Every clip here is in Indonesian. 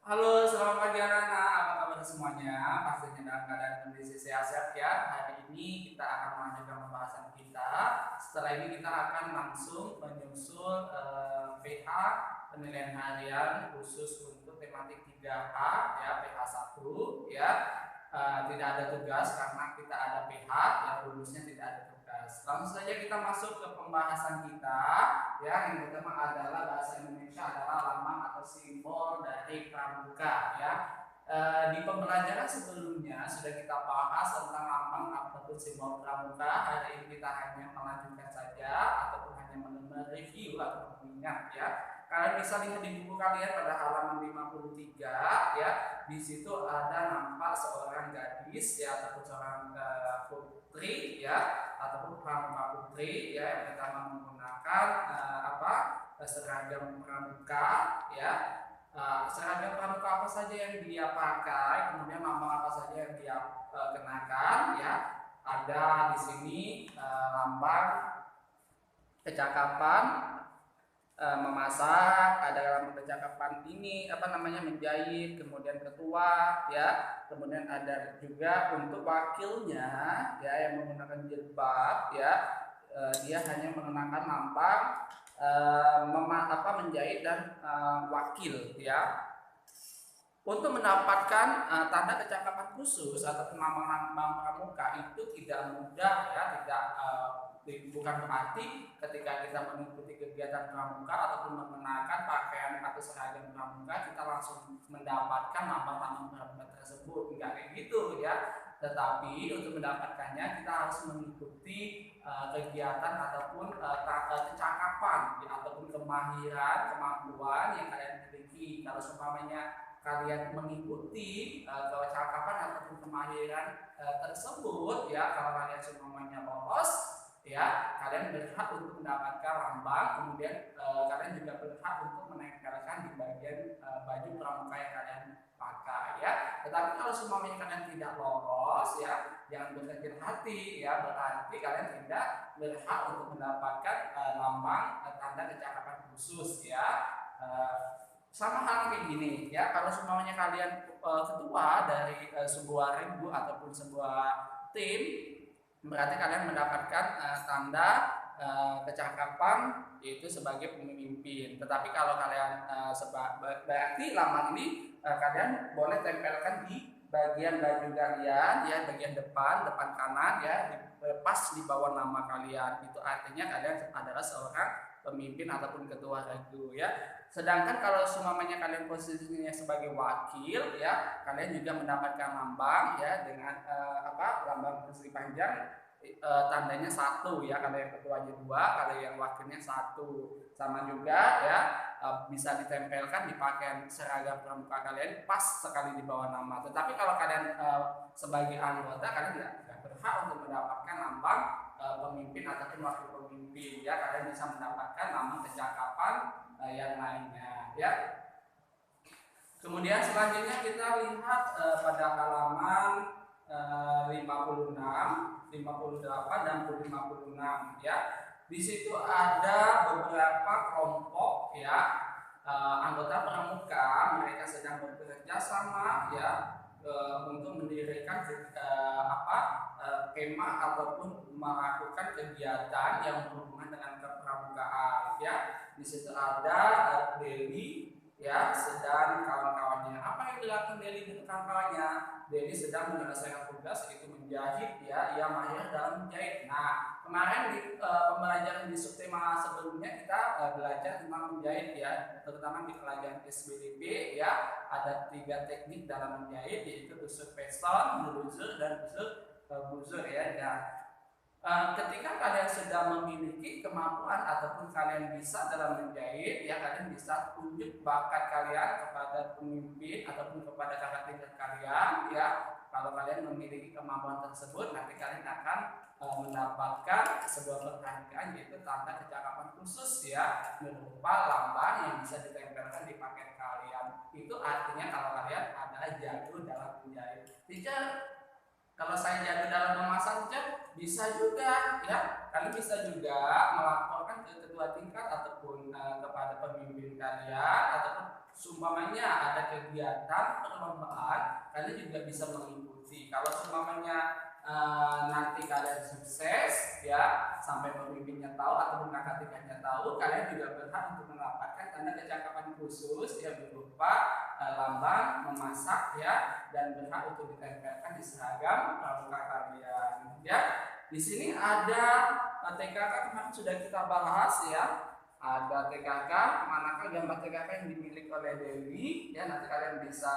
Halo, selamat pagi anak-anak. Apa kabar semuanya? Pastinya dalam keadaan kondisi sehat-sehat ya. Hari ini kita akan melanjutkan pembahasan kita. Setelah ini kita akan langsung menyusul PH penilaian harian khusus untuk tematik 3H ya, PH 1 ya. Tidak ada tugas karena kita ada PH, yang rumusnya tidak ada tugas. Langsung saja kita masuk ke pembahasan kita. Ya, yang pertama adalah bahasa Indonesia adalah lambang atau simbol dari pramuka ya. Di pembelajaran sebelumnya sudah kita bahas tentang lambang ataupun simbol pramuka. Hari ini kita hanya melanjutkan saja ataupun hanya mereview atau mengingat ya. Kalian bisa lihat di buku kalian pada halaman 53 ya. Di situ ada nampak seorang gadis ya ataupun seorang putri ya ataupun pramuka putri ya yang pertama menggunakan seragam pramuka ya. Seragam pramuka apa saja yang dia pakai, kemudian lambang apa saja yang dia kenakan ya. Ada di sini lambang kecakapan memasak, ada dalam percakapan ini menjahit, kemudian ketua ya, kemudian ada juga untuk wakilnya ya yang menggunakan jilbab ya, dia hanya mengenakan lambang menjahit dan wakil ya. Untuk mendapatkan tanda kecakapan khusus atau lambang pramuka itu tidak mudah ya, bukan berarti ketika kita mengikuti kegiatan pramuka ataupun mengenakan pakaian atau seragam pramuka kita langsung mendapatkan lambang pramuka tersebut, enggak kayak gitu ya. Tetapi untuk mendapatkannya kita harus mengikuti kegiatan ataupun kecakapan ya, ataupun kemampuan yang kalian miliki. Kalau seumpamanya kalian mengikuti kecakapan ataupun kemahiran tersebut ya, kalau kalian semuanya lolos ya, kalian berhak untuk mendapatkan lambang, kemudian kalian juga berhak untuk menempelkan di bagian baju pramuka yang kalian pakai ya. Tetapi kalau semuanya kalian tidak lolos ya, jangan berkecil hati ya, berarti kalian tidak berhak untuk mendapatkan lambang tanda kecakapan khusus ya. Sama hal kayak gini ya, kalau semuanya kalian ketua dari sebuah regu ataupun sebuah tim, berarti kalian mendapatkan tanda kecakapan yaitu sebagai pemimpin. Tetapi kalau kalian berarti lambang ini kalian boleh tempelkan di bagian baju kalian ya, bagian depan kanan ya, pas di bawah nama kalian. Itu artinya kalian adalah seorang pemimpin ataupun ketua regu ya. Sedangkan kalau semuanya kalian posisinya sebagai wakil ya, kalian juga mendapatkan lambang ya dengan lambang persegi panjang, tandanya 1 ya, kalau yang ketuanya 2, kalau yang wakilnya 1. Sama juga ya, bisa ditempelkan di pakaian seragam pramuka kalian pas sekali di bawah nama. Tetapi kalau kalian sebagai anggota, kalian tidak berhak untuk mendapatkan lambang pemimpin ataupun wakil pemimpin ya. Kalian bisa mendapatkan lambang kecakapan yang lainnya ya. Kemudian selanjutnya kita lihat pada halaman 56, 58 dan 56 ya. Di situ ada beberapa kelompok ya anggota pramuka, mereka sedang bekerja sama ya untuk mendirikan kemah ataupun melakukan kegiatan yang berhubungan dengan kepramukaan ya. Di situ ada Deli ya sedang kawan-kawannya. Apa yang dilakukan Deli dengan kawan-kawannya? Deli sedang menyelesaikan tugas yaitu menjahit ya, ia mahir dalam menjahit. Nah, kemarin di pembelajaran di subtema sebelumnya kita belajar tentang menjahit ya, terutama di pelajaran SBDP ya, ada 3 teknik dalam menjahit yaitu tusuk peston, beluzur dan buzur ya. Ketika kalian sudah memiliki kemampuan ataupun kalian bisa dalam menjahit ya, kalian bisa tunjuk bakat kalian kepada pemimpin ataupun kepada kakak tingkat kalian ya. Kalau kalian memiliki kemampuan tersebut, nanti kalian akan mendapatkan sebuah penghargaan yaitu tanda kecakapan khusus ya, berupa lambang yang bisa ditempelkan di pakaian kalian. Itu artinya kalau kalian adalah jago dalam menjahit. Teacher, kalau saya jago dalam memasak bisa juga ya. Kalian bisa juga melaporkan ke ketua tingkat ataupun kepada pemimpin kalian ataupun seumpamanya ada kegiatan perlombaan, kalian juga bisa mengikuti. Kalau seumpamanya nanti kalian sukses ya sampai pemimpinnya tahu atau kakak tingkatnya tahu, kalian juga berhak untuk mendapatkan tanda kecakapan khusus yang berupa lambang memasak ya, dan berhak untuk ditempelkan di seragam pramuka kalian ya. Di sini ada TKK kemarin sudah kita bahas ya. Ada TKK, manakah gambar TKK yang dimiliki oleh Dewi ya, nanti kalian bisa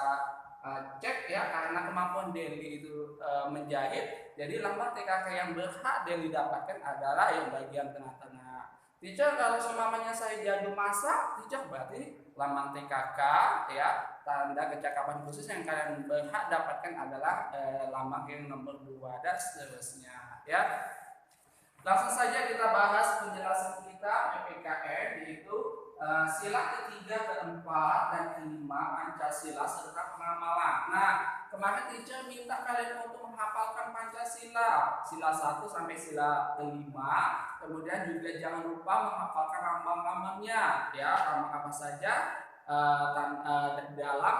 cek ya, karena kemampuan Deli itu menjahit, jadi lambang TKK yang berhak Deli dapatkan adalah yang bagian tengah-tengah. Teacher, kalau semuanya saya jago masak, teacher berarti lambang TKK ya, tanda kecakapan khusus yang kalian berhak dapatkan adalah lambang yang nomor 2 dan seterusnya ya. Langsung saja kita bahas penjelasan kita PPKN, yaitu sila ketiga, keempat, dan kelima Pancasila serta pengamalan. Nah, kemarin teacher minta kalian untuk menghafalkan Pancasila, sila 1 sampai sila kelima. Kemudian juga jangan lupa menghafalkan lambang-lambangnya, ya, lambang apa saja dalam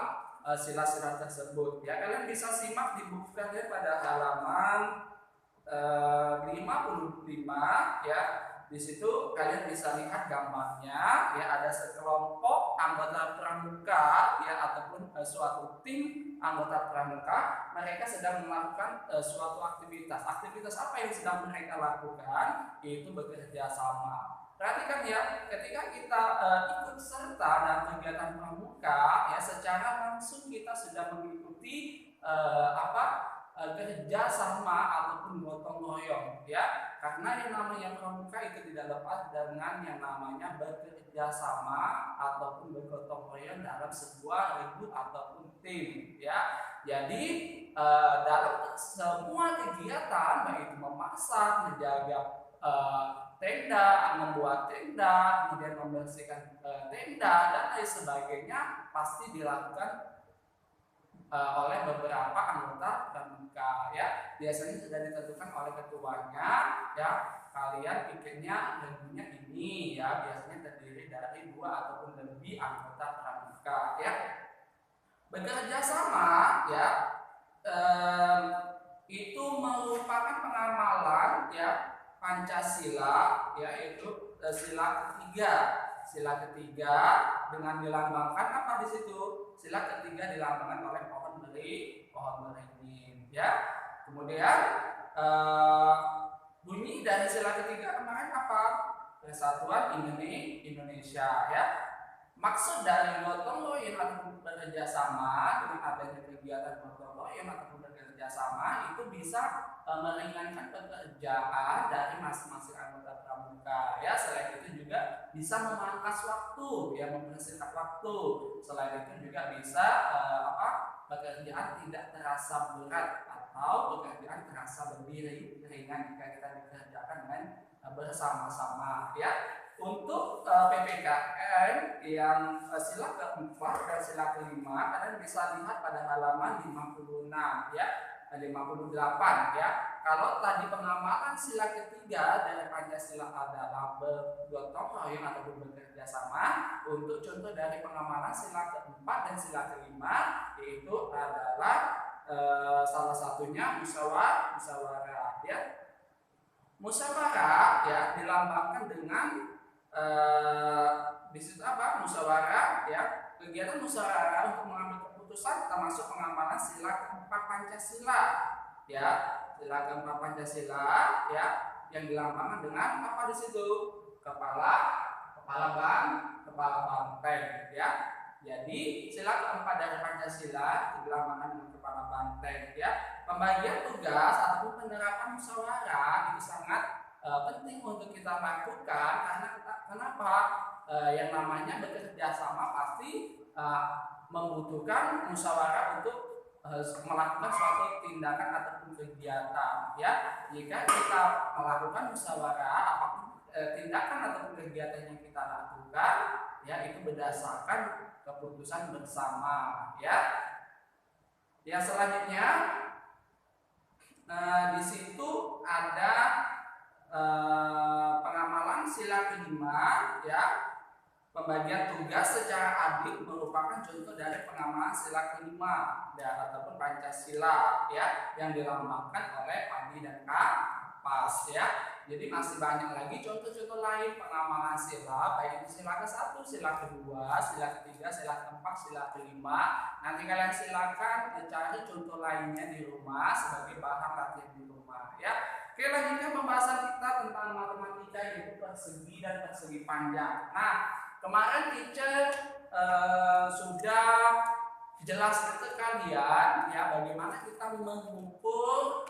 sila-sila tersebut. Ya, kalian bisa simak di buku kalian pada halaman 55 ya. Di situ kalian bisa lihat gambarnya ya, ada sekelompok anggota pramuka ya, ataupun suatu tim anggota pramuka, mereka sedang melakukan suatu aktivitas. Aktivitas apa yang sedang mereka lakukan? Yaitu bekerja sama. Perhatikan ya, ketika kita ikut serta dalam kegiatan pramuka ya, secara langsung kita sudah mengikuti kerja sama ataupun gotong royong ya, karena yang namanya pramuka itu tidak lepas dengan yang namanya bekerja sama ataupun bergotong royong dalam sebuah regu ataupun tim ya. Jadi dalam semua kegiatan, baik itu memasak, menjaga tenda, membuat tenda, kemudian membersihkan tenda dan lain sebagainya, pasti dilakukan oleh beberapa anggota pramuka ya. Biasanya sudah ditentukan oleh ketuanya ya, kalian pikirnya regunya ini ya, biasanya terdiri dari 2 ataupun lebih anggota pramuka ya. Bekerja sama ya, itu merupakan pengamalan ya Pancasila, yaitu sila ketiga. Sila ketiga dengan dilambangkan apa di situ? Sila ketiga dilambangkan oleh pohon beringin ya. Kemudian bunyi dari sila ketiga kemarin apa? Persatuan Indonesia ya. Maksud dari gotong royong ataupun bekerja sama, dengan adanya kegiatan gotong royong ataupun bekerja sama itu bisa meringankan pekerjaan dari masing-masing anggota pramuka ya. Selain itu juga bisa memangkas waktu ya, mempersingkat waktu. Selain itu juga bisa pekerjaan tidak terasa berat atau pekerjaan terasa lebih ringan jika kita dikerjakan dengan bersama-sama ya. Untuk PPKN yang sila keempat dan sila kelima, kalian bisa lihat pada halaman 56 ya, 58 ya. Kalau tadi pengamalan sila ketiga dari Pancasila adalah bergotong royong ataupun bekerja sama, untuk contoh dari pengamalan sila keempat dan sila kelima yaitu adalah salah satunya musyawarah ya. Musyawarah ya dilambangkan dengan di situ apa? Musyawarah ya, kegiatan musyawarah untuk mengambil keputusan termasuk pengamalan sila keempat Pancasila ya. Sila keempat Pancasila ya, yang dilambangkan dengan apa di situ? Kepala banteng ya. Jadi sila keempat dari Pancasila dilambangkan dengan kepala banteng ya. Pembagian tugas ataupun penerapan musyawarah itu sangat penting untuk kita lakukan, karena kenapa? Yang namanya bekerja sama pasti membutuhkan musyawarah untuk melakukan suatu tindakan ataupun kegiatan ya. Jika kita melakukan musyawarah, apapun tindakan ataupun kegiatan yang kita lakukan ya, itu berdasarkan keputusan bersama ya. Yang selanjutnya di situ ada pengamalan sila kelima ya. Pembagian tugas secara adil merupakan contoh dari pengamalan sila kelima ya, ataupun Pancasila ya, yang dilambangkan oleh padi dan kapas ya. Jadi masih banyak lagi contoh-contoh lain pengamalan sila, baik itu sila ke-1, sila kedua, sila ketiga, sila keempat, sila kelima. Nanti kalian silakan cari contoh lainnya di rumah sebagai bahan latihan di rumah ya. Oke, lanjutnya pembahasan kita tentang matematika, yaitu persegi dan persegi panjang. Nah, kemarin teacher sudah jelaskan ke kalian ya bagaimana kita mengukur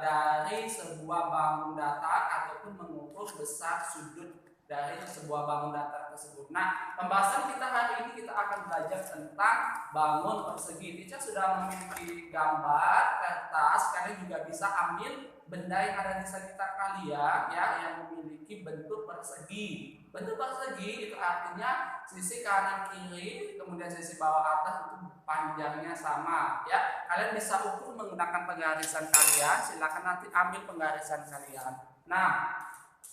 dari sebuah bangun datar ataupun mengukur besar sudut dari sebuah bangun datar tersebut. Nah, pembahasan kita hari ini kita akan belajar tentang bangun persegi. Teacher sudah memiliki gambar kertas, kalian juga bisa ambil benda yang ada di sekitar kalian ya yang memiliki bentuk persegi. Bentuk persegi itu artinya sisi kanan kiri kemudian sisi bawah atas itu panjangnya sama ya. Kalian bisa ukur menggunakan penggarisan kalian. Silakan nanti ambil penggarisan kalian. Nah,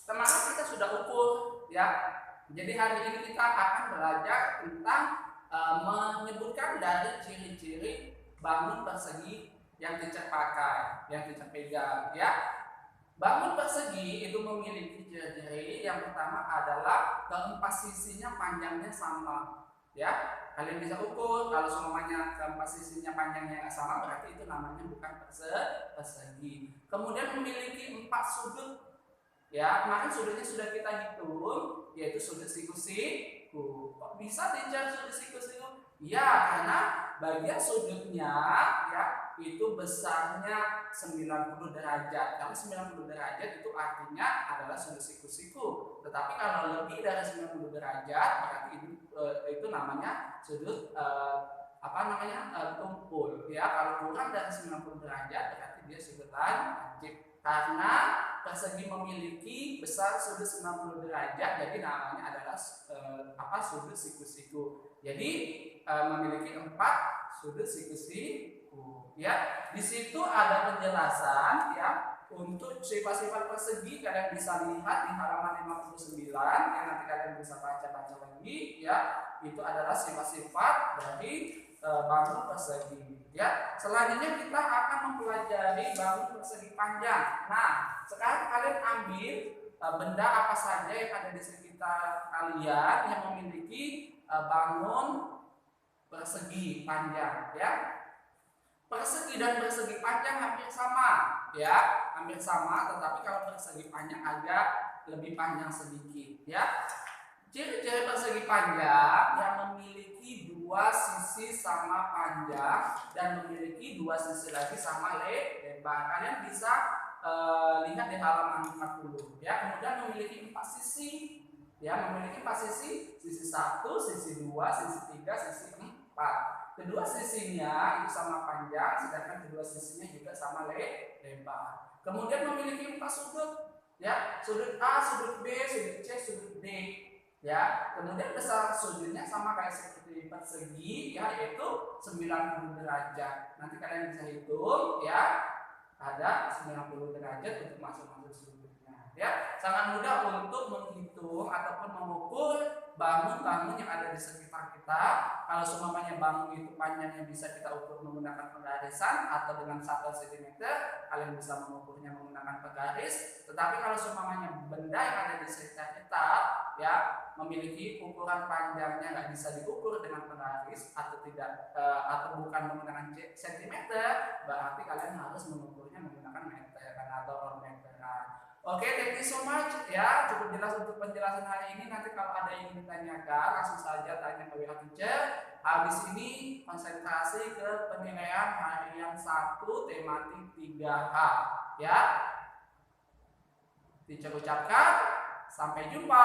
kemarin kita sudah ukur ya. Jadi hari ini kita akan belajar tentang menyebutkan dari ciri-ciri bangun persegi yang teacher pakai, yang teacher pegang ya. Bangun persegi itu memiliki ciri-ciri yang pertama adalah keempat sisinya panjangnya sama ya. Kalian bisa ukur kalau semuanya keempat sisinya panjangnya nggak sama berarti itu namanya bukan persegi. Kemudian memiliki 4 sudut ya. Kemarin sudutnya sudah kita hitung yaitu sudut siku-siku. Kok bisa teacher sudut siku-siku? Ya, karena bagian sudutnya ya itu besarnya 90 derajat. Kalau 90 derajat itu artinya adalah sudut siku-siku. Tetapi kalau lebih dari 90 derajat berarti itu namanya sudut tumpul ya. Kalau kurang dari 90 derajat berarti dia sudut lancip. Karena persegi memiliki besar sudut 90 derajat, jadi namanya adalah sudut siku-siku. Jadi memiliki 4 sudut siku-siku ya. Di situ ada penjelasan ya untuk sifat-sifat persegi. Kalian bisa lihat di halaman 59 yang nanti kalian bisa baca-baca lagi ya. Itu adalah sifat-sifat dari bangun persegi ya. Selanjutnya kita akan mempelajari bangun persegi panjang. Nah, sekarang kalian ambil benda apa saja yang ada di sekitar kalian yang memiliki bangun persegi panjang ya. Persegi dan persegi panjang hampir sama ya, hampir sama, tetapi kalau persegi panjang agak lebih panjang sedikit ya. Ciri-ciri persegi panjang yang memiliki 2 sisi sama panjang dan memiliki 2 sisi lagi sama lebar. Kalian bisa lihat di halaman 40 ya. Kemudian memiliki 4 sisi ya, memiliki 4 sisi, sisi 1, sisi 2, sisi 3, sisi 4. Kedua sisinya itu sama panjang, sedangkan kedua sisinya juga sama lebar. Kemudian memiliki 4 sudut ya, sudut A, sudut B, sudut C, sudut D ya. Kemudian besar sudutnya sama kayak seperti persegi ya, yaitu 90 derajat. Nanti kalian bisa hitung ya, ada 90 derajat untuk masuk-masuk sudutnya ya. Sangat mudah untuk menghitung ataupun mengukur bangun-bangun yang ada di sekitar kita. Kalau semuanya bangun itu panjangnya bisa kita ukur menggunakan penggarisan atau dengan satuan cm, kalian bisa mengukurnya menggunakan penggaris. Tetapi kalau semuanya benda yang ada di sekitar kita ya memiliki ukuran panjangnya nggak bisa diukur dengan penggaris atau tidak atau bukan menggunakan cm, berarti kalian harus mengukurnya menggunakan meter atau meteran. Oke, thank you so much ya, cukup jelas untuk penjelasan hari ini. Nanti kalau ada yang ingin ditanyakan langsung saja tanya ke WA teacher. Habis ini konsentrasi ke penilaian harian 1 tematik 3H ya. Teacher ucapkan sampai jumpa.